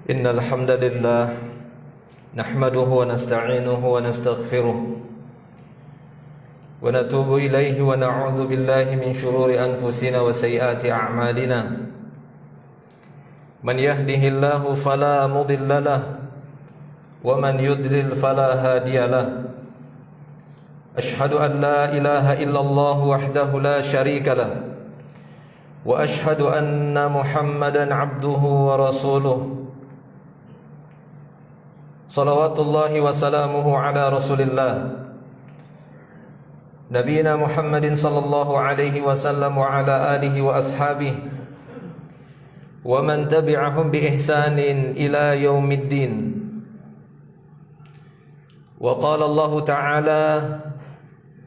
Innal hamdalillah nahmaduhu wa nasta'inuhu wa nastaghfiruh wa natubu ilaihi wa na'udzu billahi min shururi anfusina wa sayyiati a'malina. Man yahdihillahu fala mudilla lahu wa man yudlil fala hadiya lahu. Ashhadu an la ilaha illallah wahdahu la syarika lahu wa ashhadu anna Muhammadan abduhu wa rasuluh. Salawatullahi wa salamuhu ala rasulillah Nabiyina Muhammadin sallallahu alaihi wasallam wa ala alihi wa ashabihi wa man tabi'ahum bi ihsanin ila yaumiddin. Wa qala Allah ta'ala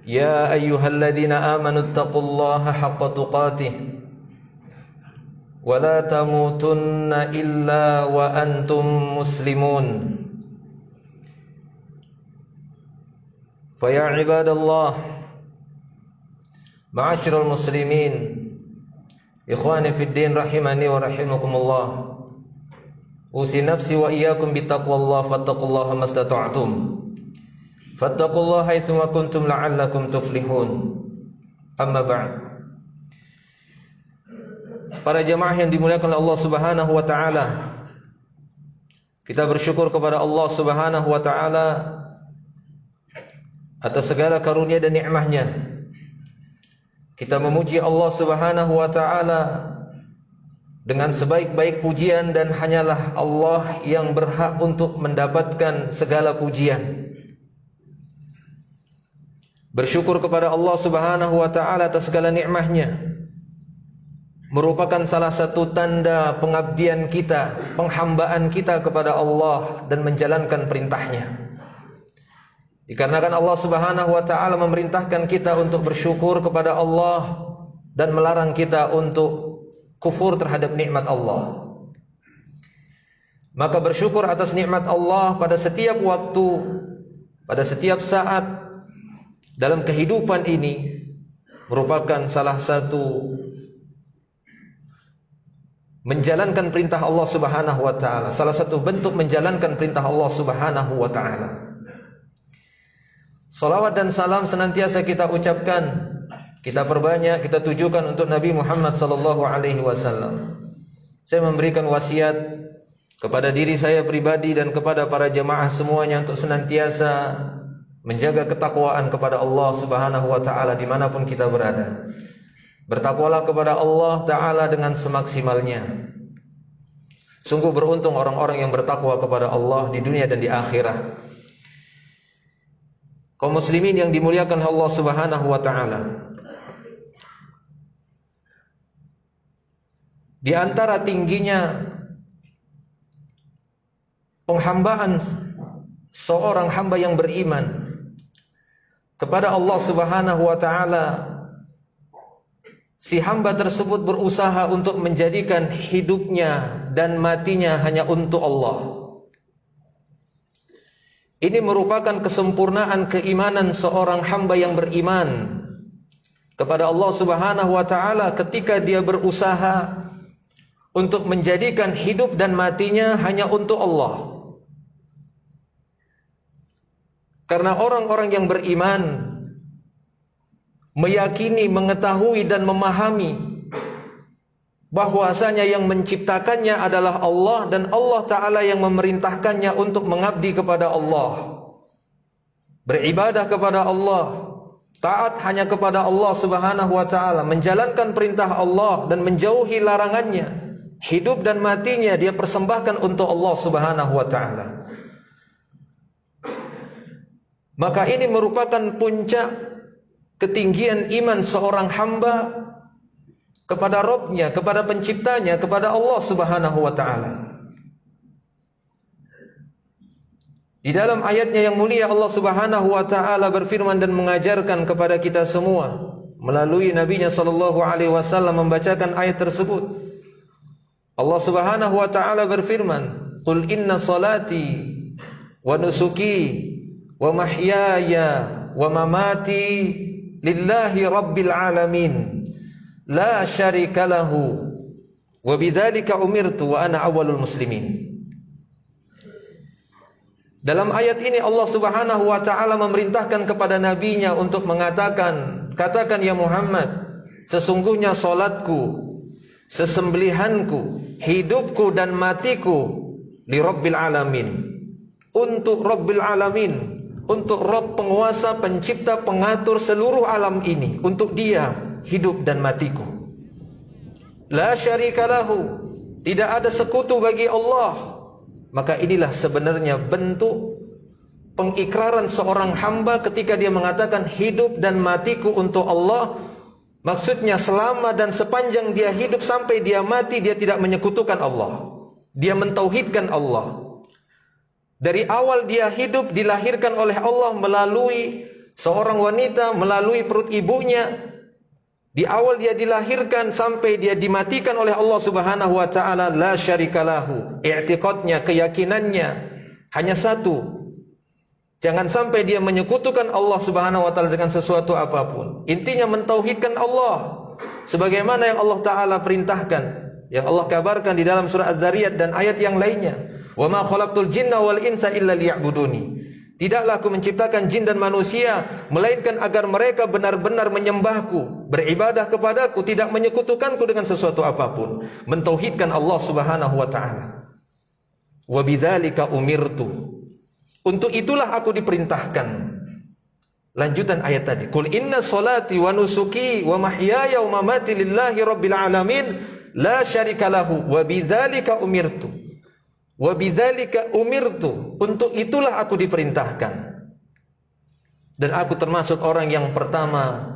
ya ayyuhalladzina amanu taqullaha haqqa tuqatih wa la tamutunna illa wa antum muslimun. Faya ibadallah, ma'asyiral muslimin, ikhwani fid din rahimani wa rahimakumullah. Usi nafsi wa iyyakum bittaqwallah fattaqullaha mastata'tum. Fattaqullaha haitsu ma kuntum la'allakum tuflihun. Amma ba'd. Para jemaah yang dimuliakan oleh Allah Subhanahu wa taala, kita bersyukur kepada Allah Subhanahu wa taala atas segala karunia dan nikmatnya. Kita memuji Allah Subhanahu wa taala dengan sebaik-baik pujian, dan hanyalah Allah yang berhak untuk mendapatkan segala pujian. Bersyukur kepada Allah Subhanahu wa taala atas segala nikmatnya merupakan salah satu tanda pengabdian kita, penghambaan kita kepada Allah dan menjalankan perintahnya. Dikarenakan Allah Subhanahu wa taala memerintahkan kita untuk bersyukur kepada Allah dan melarang kita untuk kufur terhadap nikmat Allah. Maka bersyukur atas nikmat Allah pada setiap waktu, pada setiap saat dalam kehidupan ini merupakan salah satu menjalankan perintah Allah Subhanahu wa taala, salah satu bentuk menjalankan perintah Allah Subhanahu wa taala. Salawat dan salam senantiasa kita ucapkan, kita perbanyak, kita tujukan untuk Nabi Muhammad sallallahu alaihi wasallam. Saya memberikan wasiat kepada diri saya pribadi dan kepada para jemaah semuanya untuk senantiasa menjaga ketakwaan kepada Allah Subhanahu wa taala dimanapun kita berada. Bertakwalah kepada Allah taala dengan semaksimalnya. Sungguh beruntung orang-orang yang bertakwa kepada Allah di dunia dan di akhirat. Kaum muslimin yang dimuliakan Allah Subhanahu wa taala, di antara tingginya penghambaan seorang hamba yang beriman kepada Allah Subhanahu wa taala, si hamba tersebut berusaha untuk menjadikan hidupnya dan matinya hanya untuk Allah. Ini merupakan kesempurnaan keimanan seorang hamba yang beriman kepada Allah Subhanahu wa taala ketika dia berusaha untuk menjadikan hidup dan matinya hanya untuk Allah. Karena orang-orang yang beriman meyakini, mengetahui dan memahami bahwasanya yang menciptakannya adalah Allah dan Allah Ta'ala yang memerintahkannya untuk mengabdi kepada Allah, beribadah kepada Allah, taat hanya kepada Allah Subhanahu wa Ta'ala, menjalankan perintah Allah dan menjauhi larangannya. Hidup dan matinya dia persembahkan untuk Allah Subhanahu wa Ta'ala. Maka ini merupakan puncak ketinggian iman seorang hamba kepada Rabb-Nya, kepada Penciptanya, kepada Allah Subhanahu wa taala. Di dalam ayatnya yang mulia Allah Subhanahu wa taala berfirman dan mengajarkan kepada kita semua melalui Nabi-Nya sallallahu alaihi wasallam membacakan ayat tersebut. Allah Subhanahu wa taala berfirman, "Qul inna salati wa nusuki wa mahyaya wa mamati lillahi rabbil alamin la syarika lahu wa bidzalika umirtu wa ana awwalul muslimin." Dalam ayat ini Allah Subhanahu wa taala memerintahkan kepada nabinya untuk mengatakan, katakan ya Muhammad, sesungguhnya salatku, sesembelihanku, hidupku dan matiku li Rabbil alamin, untuk Rabbil alamin, untuk Rabb penguasa, pencipta, pengatur seluruh alam ini. Untuk Dia hidup dan matiku. La syarika lahu, tidak ada sekutu bagi Allah. Maka inilah sebenarnya bentuk pengikraran seorang hamba ketika dia mengatakan hidup dan matiku untuk Allah. Maksudnya selama dan sepanjang dia hidup sampai dia mati, dia tidak menyekutukan Allah. Dia mentauhidkan Allah. Dari awal dia hidup dilahirkan oleh Allah melalui seorang wanita, melalui perut ibunya. Di awal dia dilahirkan sampai dia dimatikan oleh Allah Subhanahu wa taala, la syarikalahu. I'tiqadnya, keyakinannya hanya satu. Jangan sampai dia menyekutukan Allah Subhanahu wa taala dengan sesuatu apapun. Intinya mentauhidkan Allah sebagaimana yang Allah taala perintahkan, yang Allah kabarkan di dalam surah Az-Zariyat dan ayat yang lainnya. Wa ma khalaqtul jinna wal insa illa liya'buduni. Tidaklah aku menciptakan jin dan manusia melainkan agar mereka benar-benar menyembahku, beribadah kepadaku, tidak menyekutukanku dengan sesuatu apapun, mentauhidkan Allah Subhanahu wa taala. Wa bidzalika umirtu. Untuk itulah aku diperintahkan. Lanjutan ayat tadi. Qul inna sholati wa nusuki wa mahyaya wa mamati lillahi rabbil alamin la syarika lahu wa bidzalika umirtu. Wa bidzalika umirtu. Untuk itulah aku diperintahkan. Dan aku termasuk orang yang pertama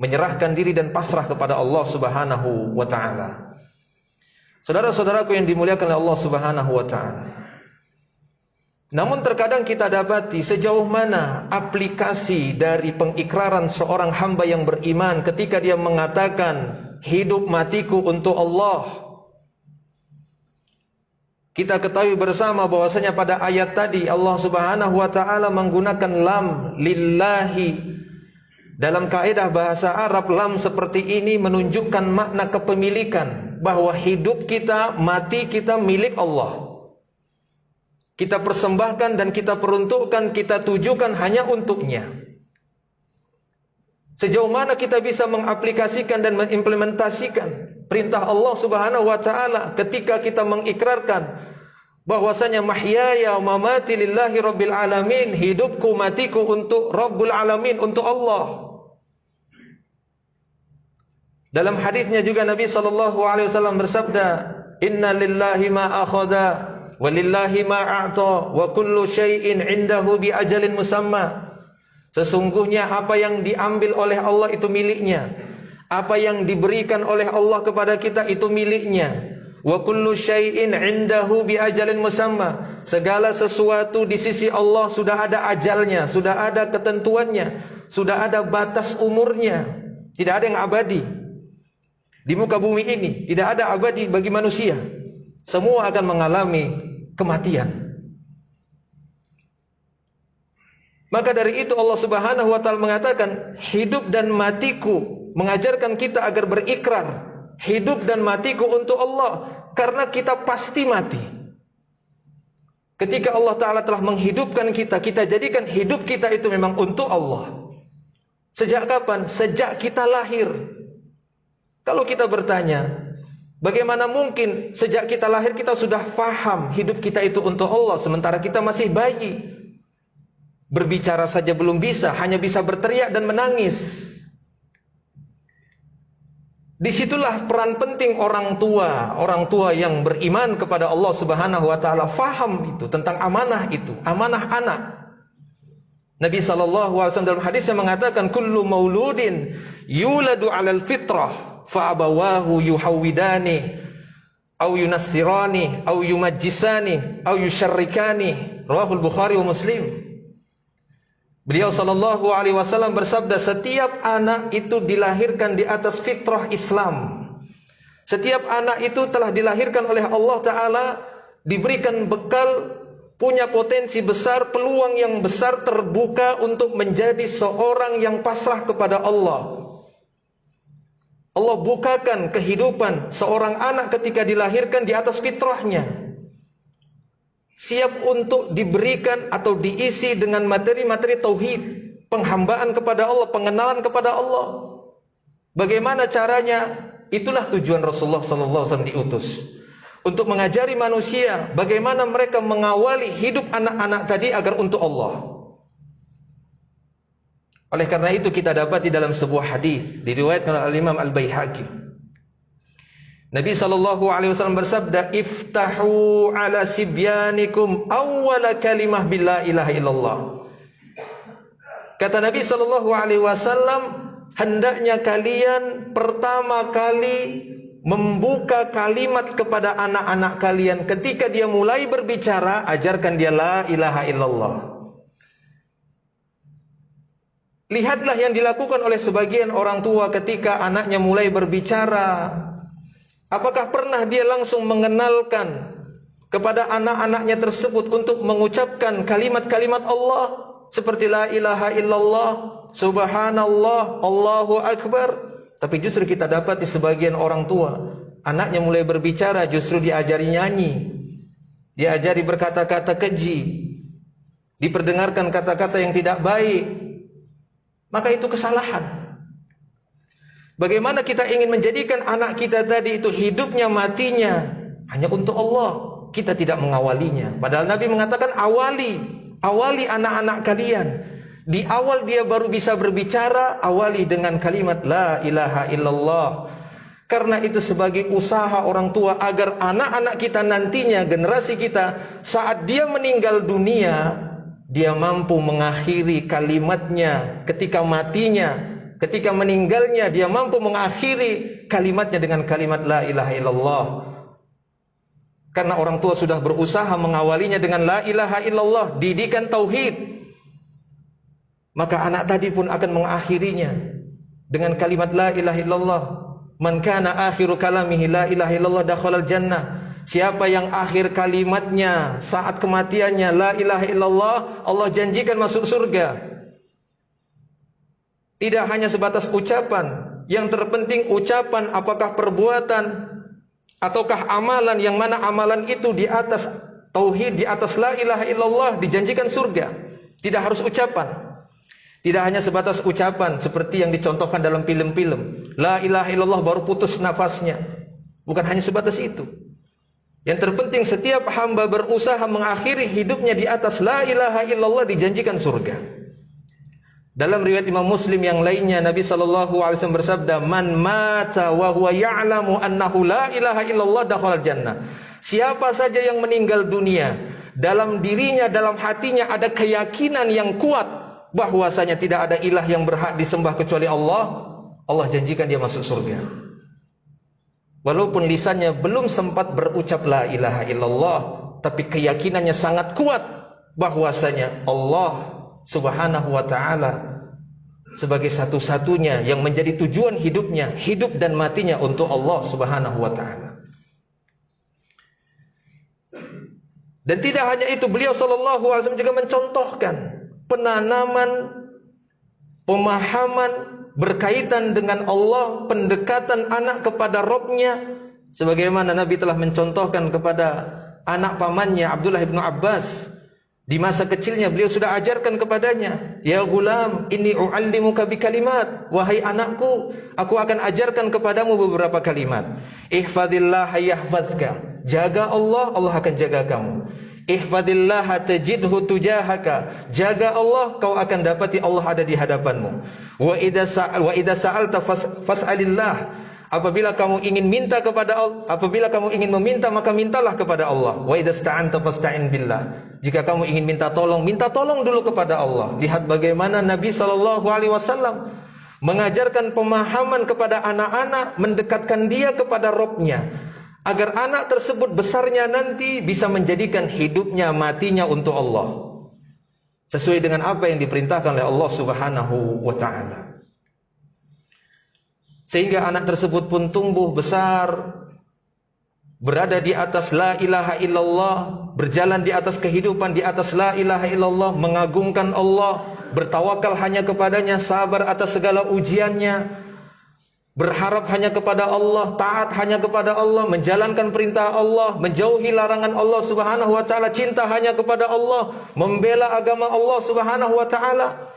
menyerahkan diri dan pasrah kepada Allah Subhanahu wa taala. Saudara-saudaraku yang dimuliakan oleh Allah Subhanahu wa taala. Namun terkadang kita dapati sejauh mana aplikasi dari pengikraran seorang hamba yang beriman ketika dia mengatakan hidup matiku untuk Allah. Kita ketahui bersama bahwasanya pada ayat tadi Allah Subhanahu wa taala menggunakan lam lillahi. Dalam kaidah bahasa Arab, lam seperti ini menunjukkan makna kepemilikan, bahwa hidup kita, mati kita milik Allah. Kita persembahkan dan kita peruntukkan, kita tujukan hanya untuknya. Sejauh mana kita bisa mengaplikasikan dan mengimplementasikan perintah Allah Subhanahu wa taala ketika kita mengikrarkan bahwasanya mahyaya wa mamati lillahi rabbil alamin, hidupku matiku untuk Rabbul alamin, untuk Allah. Dalam hadisnya juga Nabi sallallahu alaihi wasallam bersabda, "Inna lillahi ma akhadha wa lillahi ma a'ta wa kullu syai'in 'indahu bi ajalin musamma." Sesungguhnya apa yang diambil oleh Allah itu miliknya. Apa yang diberikan oleh Allah kepada kita itu miliknya. Wa kullu syai'in 'indahu bi ajalin musamma. Segala sesuatu di sisi Allah sudah ada ajalnya, sudah ada ketentuannya, sudah ada batas umurnya. Tidak ada yang abadi. Di muka bumi ini tidak ada abadi bagi manusia. Semua akan mengalami kematian. Maka dari itu Allah Subhanahu wa taala mengatakan hidup dan matiku, mengajarkan kita agar berikrar hidup dan matiku untuk Allah, karena kita pasti mati. Ketika Allah taala telah menghidupkan kita, kita jadikan hidup kita itu memang untuk Allah. Sejak kapan? Sejak kita lahir. Kalau kita bertanya, bagaimana mungkin sejak kita lahir kita sudah faham hidup kita itu untuk Allah, sementara kita masih bayi? Berbicara saja belum bisa, hanya bisa berteriak dan menangis. Disitulah peran penting orang tua yang beriman kepada Allah Subhanahu wa taala, faham itu tentang amanah itu, amanah anak. Nabi sallallahu alaihi wasallam dalam hadisnya mengatakan, kullu mauludin yuladu 'alal fitrah fa abawahu yuhawidani au yunassirani au yumajjisani au yusyarrikani. Rawahul Bukhari wa Muslim. Beliau sallallahu alaihi wasallam bersabda, setiap anak itu dilahirkan di atas fitrah Islam. Setiap anak itu telah dilahirkan oleh Allah taala, diberikan bekal, punya potensi besar, peluang yang besar terbuka untuk menjadi seorang yang pasrah kepada Allah. Allah bukakan kehidupan seorang anak ketika dilahirkan di atas fitrahnya. siap untuk diberikan atau diisi dengan materi-materi tauhid, penghambaan kepada Allah, pengenalan kepada Allah. Bagaimana caranya? Itulah tujuan Rasulullah SAW diutus, untuk mengajari manusia bagaimana mereka mengawali hidup anak-anak tadi agar untuk Allah. Oleh karena itu kita dapat di dalam sebuah hadis diriwayatkan oleh Imam Al-Baihaqi, Nabi SAW bersabda, "Iftahu ala sibyanikum awwala kalimah bila ilaha illallah." Kata Nabi SAW, hendaknya kalian pertama kali membuka kalimat kepada anak-anak kalian. Ketika dia mulai berbicara, ajarkan dia la ilaha illallah. Lihatlah yang dilakukan oleh sebagian orang tua ketika anaknya mulai berbicara. Apakah pernah dia langsung mengenalkan kepada anak-anaknya tersebut untuk mengucapkan kalimat-kalimat Allah seperti la ilaha illallah, subhanallah, Allahu akbar? Tapi justru kita dapat di sebagian orang tua, anaknya mulai berbicara justru diajari nyanyi, diajari berkata-kata keji, diperdengarkan kata-kata yang tidak baik. Maka itu kesalahan. Bagaimana kita ingin menjadikan anak kita tadi itu hidupnya matinya hanya untuk Allah, kita tidak mengawalinya. Padahal Nabi mengatakan awali anak-anak kalian. Di awal dia baru bisa berbicara, awali dengan kalimat la ilaha illallah. Karena itu sebagai usaha orang tua agar anak-anak kita nantinya, generasi kita, saat dia meninggal dunia, dia mampu mengakhiri kalimatnya ketika matinya. Ketika meninggalnya, dia mampu mengakhiri kalimatnya dengan kalimat la ilaha illallah. Karena orang tua sudah berusaha mengawalinya dengan la ilaha illallah, didikan tauhid. Maka anak tadi pun akan mengakhirinya dengan kalimat la ilaha illallah. Man kana akhiru kalamihi la ilaha illallah dakhalal jannah. Siapa yang akhir kalimatnya saat kematiannya la ilaha illallah, Allah janjikan masuk surga. Tidak hanya sebatas ucapan, yang terpenting ucapan apakah perbuatan ataukah amalan, yang mana amalan itu di atas tauhid, di atas la ilaha illallah, dijanjikan surga. Tidak harus ucapan. Tidak hanya sebatas ucapan seperti yang dicontohkan dalam film-film. La ilaha illallah baru putus nafasnya. Bukan hanya sebatas itu. Yang terpenting setiap hamba berusaha mengakhiri hidupnya di atas la ilaha illallah, dijanjikan surga. Dalam riwayat Imam Muslim yang lainnya, Nabi SAW bersabda, "Man mata wa huwa ya'lamu annahu la ilaha illallah dakhalal jannah." Siapa saja yang meninggal dunia, dalam dirinya, dalam hatinya ada keyakinan yang kuat bahwasanya tidak ada ilah yang berhak disembah kecuali Allah, Allah janjikan dia masuk surga. Walaupun lisannya belum sempat berucap la ilaha illallah, tapi keyakinannya sangat kuat bahwasanya Allah Subhanahu wa ta'ala sebagai satu-satunya yang menjadi tujuan hidupnya, hidup dan matinya untuk Allah Subhanahu wa ta'ala. Dan tidak hanya itu, beliau sallallahu alaihi wasallam juga mencontohkan penanaman pemahaman berkaitan dengan Allah, pendekatan anak kepada Rabb-nya, sebagaimana Nabi telah mencontohkan kepada anak pamannya Abdullah bin Abbas. Di masa kecilnya beliau sudah ajarkan kepadanya, "Ya gulam, inni u'allimuka bi kalimat." Wahai anakku, aku akan ajarkan kepadamu beberapa kalimat. Ihfadillah yahfazka. Jaga Allah, Allah akan jaga kamu. Ihfadillah tajidhu tujahaka. Jaga Allah, kau akan dapati Allah ada di hadapanmu. Wa idza sa'alta fas'alillah. Apabila kamu ingin minta kepada Allah, apabila kamu ingin meminta, maka mintalah kepada Allah. Wa idza sta'anta fasta'in billah. Jika kamu ingin minta tolong dulu kepada Allah. Lihat bagaimana Nabi SAW mengajarkan pemahaman kepada anak-anak, mendekatkan dia kepada Rabb-nya, agar anak tersebut besarnya nanti bisa menjadikan hidupnya, matinya untuk Allah, sesuai dengan apa yang diperintahkan oleh Allah Subhanahu wa ta'ala. Sehingga anak tersebut pun tumbuh besar, berada di atas la ilaha illallah, berjalan di atas kehidupan di atas la ilaha illallah, mengagungkan Allah, bertawakal hanya kepadanya, sabar atas segala ujiannya. berharap hanya kepada Allah, taat hanya kepada Allah, menjalankan perintah Allah, menjauhi larangan Allah Subhanahu wa taala, cinta hanya kepada Allah, membela agama Allah Subhanahu wa taala,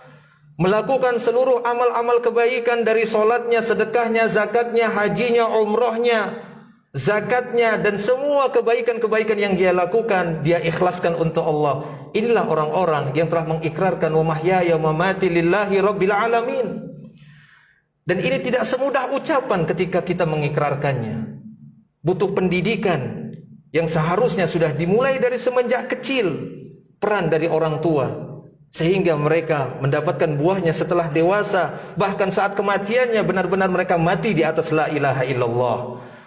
melakukan seluruh amal-amal kebaikan dari salatnya, sedekahnya, zakatnya, hajinya, umrohnya, zakatnya, dan semua kebaikan-kebaikan yang dia lakukan, dia ikhlaskan untuk Allah. Inilah orang-orang yang telah mengikrarkan wa mahyaya wa mamati lillahi rabbil alamin. Dan ini tidak semudah ucapan ketika kita mengikrarkannya. Butuh pendidikan yang seharusnya sudah dimulai dari semenjak kecil, peran dari orang tua, sehingga mereka mendapatkan buahnya setelah dewasa. Bahkan saat kematiannya benar-benar mereka mati di atas la ilaha illallah.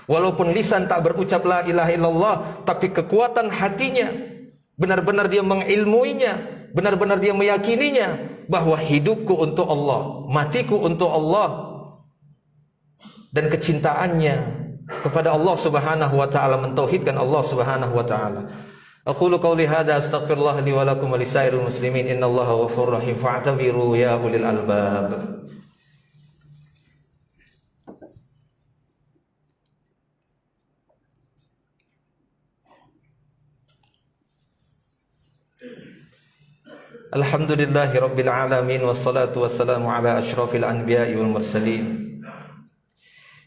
Walaupun lisan tak berucap la ilaha illallah, tapi kekuatan hatinya, benar-benar dia mengilmuinya, benar-benar dia meyakininya bahwa hidupku untuk Allah, matiku untuk Allah, dan kecintaannya kepada Allah Subhanahu wa taala, mentauhidkan Allah Subhanahu wa taala. Aqulu qawli hadza astaghfirullah li wa lakum wa lisairil muslimin innallaha ghafurur rahim fa'tabiru ya ulil albab. Alhamdulillahi rabbil alamin wassalatu wassalamu ala asyrafil anbiya'i wal mursalin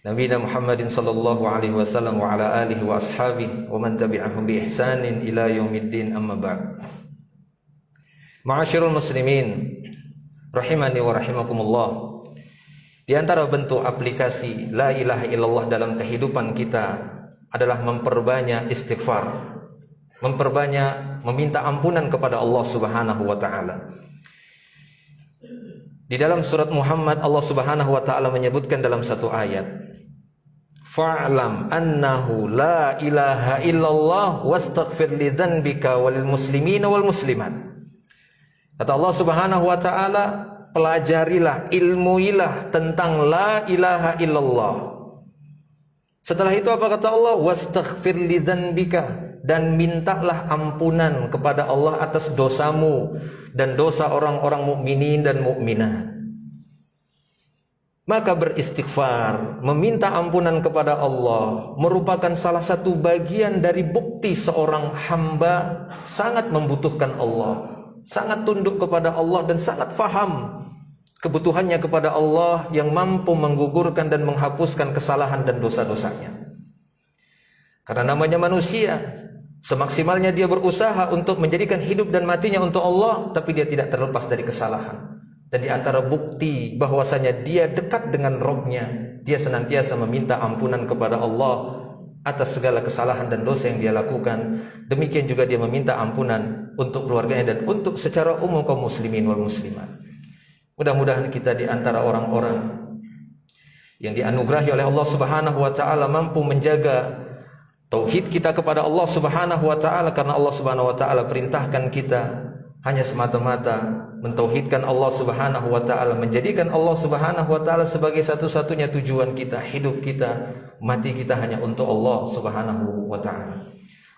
Nabiyina Muhammadin sallallahu alaihi wasallam wa ala alihi wa ashabihi wa man tabi'ahum bi ihsanin ila yaumiddin, amma ba'd. Ma'asyiral muslimin rahimani wa rahimakumullah. Di antara bentuk aplikasi la ilaha illallah dalam kehidupan kita adalah memperbanyak istighfar, memperbanyak meminta ampunan kepada Allah Subhanahu wa taala. Di dalam surat Muhammad, Allah Subhanahu wa taala menyebutkan dalam satu ayat, fa'lam annahu la ilaha illallah wastaghfir li dzanbika walil muslimina wal muslimat. Kata Allah Subhanahu wa taala, pelajarilah, ilmuilah tentang la ilaha illallah. Setelah itu apa kata Allah? Wastaghfir li dzanbika, dan mintalah ampunan kepada Allah atas dosamu dan dosa orang-orang mukminin dan mukminat. Maka beristighfar, meminta ampunan kepada Allah merupakan salah satu bagian dari bukti seorang hamba sangat membutuhkan Allah, sangat tunduk kepada Allah, dan sangat faham kebutuhannya kepada Allah yang mampu menggugurkan dan menghapuskan kesalahan dan dosa-dosanya. Karena namanya manusia, semaksimalnya dia berusaha untuk menjadikan hidup dan matinya untuk Allah, tapi dia tidak terlepas dari kesalahan. Dan di antara bukti bahwasanya dia dekat dengan Rabb-nya, dia senantiasa meminta ampunan kepada Allah atas segala kesalahan dan dosa yang dia lakukan. Demikian juga dia meminta ampunan untuk keluarganya dan untuk secara umum kaum muslimin wal muslimat. Mudah-mudahan kita di antara orang-orang yang dianugerahi oleh Allah Subhanahu wa taala mampu menjaga tauhid kita kepada Allah Subhanahu wa taala, karena Allah Subhanahu wa taala perintahkan kita hanya semata-mata mentauhidkan Allah Subhanahu wa taala, menjadikan Allah Subhanahu wa taala sebagai satu-satunya tujuan kita, hidup kita, mati kita hanya untuk Allah Subhanahu wa taala.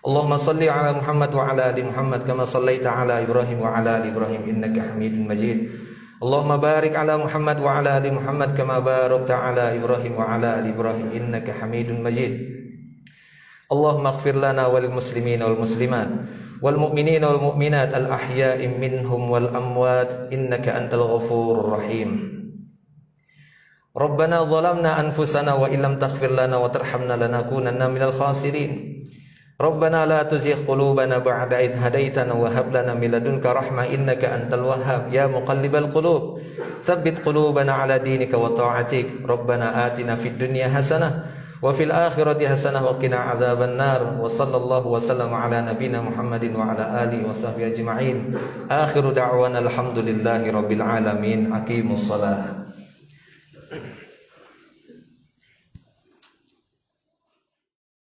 Allahumma salli ala Muhammad wa ala ali Muhammad kama sallaita ala Ibrahim wa ala ali Ibrahim innaka Hamidum Majid. Allahumma barik ala Muhammad wa ala ali Muhammad kama barakta ala Ibrahim wa ala ali Ibrahim innaka Hamidum Majid. Allahumma ighfir lana wal muslimin wal muslimat wal mu'minin wal mu'minat al ahya'i minhum wal amwat innaka antal ghafurur rahim. Rabbana zalamna anfusana wa illam taghfir lana wa tarhamna lanakunanna minal khasirin. Rabbana la tuzigh qulubana ba'da idh hadaitana wa hab lana min ladunka rahmah innaka antal wahhab ya muqallibal qulub tsabbit qulubana ala dinika wa ta'atik. Rabbana atina fid dunya hasanah wa fil akhirati hasanah wa qina adzaban nar. Wa sallallahu wa sallama ala nabiyyina Muhammadin wa ala alihi wa sahbihi ajma'in. Akhiru da'wana alhamdulillahi rabbil alamin. Aqimus shalah.